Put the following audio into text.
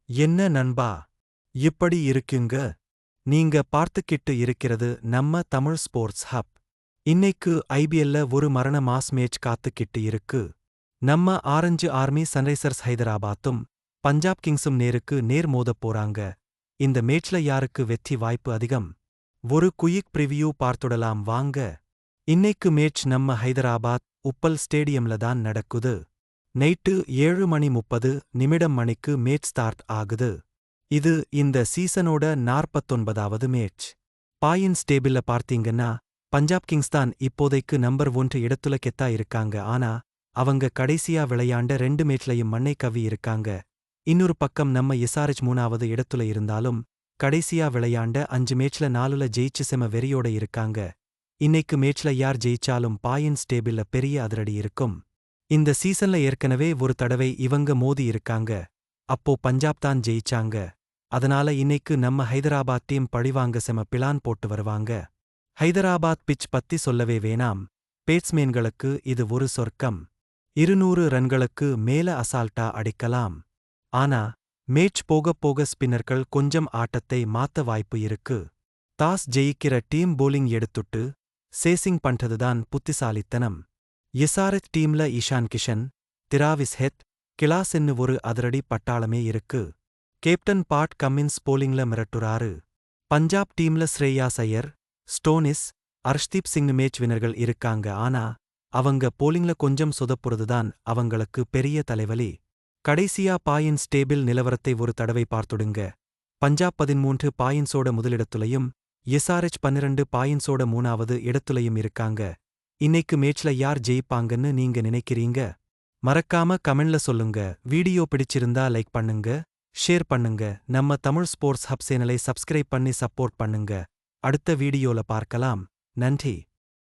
என்ன நண்பா, இப்படி இருக்குங்க? நீங்க பார்த்துக்கிட்டு இருக்கிறது நம்ம தமிழ் ஸ்போர்ட்ஸ் ஹப். இன்னைக்கு ஐபிஎல்ல ஒரு மரண மாஸ் மேட்ச் காத்துக்கிட்டு இருக்கு. நம்ம ஆரஞ்சு ஆர்மி சன்ரைசர்ஸ் ஹைதராபாத்தும் பஞ்சாப் கிங்ஸும் நேருக்கு நேர் மோதப் போறாங்க. இந்த மேட்ச்ல யாருக்கு வெற்றி வாய்ப்பு அதிகம்? ஒரு குயிக் பிரிவியூ பார்த்துடலாம் வாங்க. இன்னைக்கு மேட்ச் நம்ம ஹைதராபாத் உப்பல் ஸ்டேடியம்ல தான் நடக்குது. நைட்டு 7:30 மணிக்கு மேட்ச் ஸ்டார்ட் ஆகுது. இது இந்த சீசனோட 49வது மேட்ச். பாயின்ஸ் டேபிள்ல பார்த்தீங்கன்னா பஞ்சாப் கிங்ஸ் தான் இப்போதைக்கு நம்பர் 1 இடத்துல கெத்தா இருக்காங்க. ஆனா அவங்க கடைசியா விளையாண்ட 2 மேட்ச்லயும் மண்ணை கவ்வி இருக்காங்க. இன்னொரு பக்கம் நம்ம எஸ்ஆர்எச் 3வது இடத்துல இருந்தாலும் கடைசியா விளையாண்ட 5 மேட்ச்ல 4ல ஜெயிச்சு செம வெறியோட இருக்காங்க. இன்னைக்கு மேட்ச்ல யார் ஜெயிச்சாலும் பாயின்ஸ் டேபிள்ல பெரிய அதிரடி இருக்கும். இந்த சீசன்ல ஏற்கனவே ஒரு தடவை இவங்க மோதி இருக்காங்க. அப்போ பஞ்சாப் தான் ஜெயிச்சாங்க. அதனால இன்னைக்கு நம்ம ஹைதராபாத் டீம் பழிவாங்க செம பிளான் போட்டு வருவாங்க. ஹைதராபாத் பிட்ச் பத்தி சொல்லவே வேணாம். பேட்ஸ்மேன்களுக்கு இது ஒரு சொர்க்கம். 200 ரன்களுக்கு மேல அசால்ட்டா அடிக்கலாம். ஆனா மேட்ச் போகப் போக ஸ்பின்னர்கள் கொஞ்சம் ஆட்டத்தை மாத்த வாய்ப்பு இருக்கு. டாஸ் ஜெயிக்கிற டீம் போலிங் எடுத்துட்டு சேசிங் பண்றதுதான் புத்திசாலித்தனம். எஸ்ஆர்எச் டீம்ல இஷான் கிஷன், டிராவிஸ் ஹெட், கிளாஸ்ன்னு ஒரு அதிரடி பட்டாளமே இருக்கு. கேப்டன் பாட் கம்மின்ஸ் போலிங்ல மிரட்டுறாரு. பஞ்சாப் டீம்ல ஸ்ரேயாஸ் ஐயர், ஸ்டோனிஸ், அர்ஷ்தீப் சிங் மேட்ச் வினர்கள் இருக்காங்க. ஆனா அவங்க போலிங்ல கொஞ்சம் சொதப்புறதுதான் அவங்களுக்கு பெரிய தலைவலி. கடைசியா பாயின்ஸ் டேபிள் நிலவரத்தை ஒரு தடவை பார்த்துடுங்க. பஞ்சாப் 13 பாயின்ஸோட முதலிடத்துலயும் எஸ்ஆர்எச் 12 பாயின்ஸோட 3வது இடத்துலயும் இருக்காங்க. இன்னைக்கு மேட்ச்ல யார் ஜெயிப்பாங்கன்னு நீங்க நினைக்கிறீங்க? மறக்காம கமெண்ட்ல சொல்லுங்க. வீடியோ பிடிச்சிருந்தா லைக் பண்ணுங்க, ஷேர் பண்ணுங்க. நம்ம தமிழ் ஸ்போர்ட்ஸ் ஹப் சேனலை சப்ஸ்கிரைப் பண்ணி சப்போர்ட் பண்ணுங்க. அடுத்த வீடியோல பார்க்கலாம். நன்றி.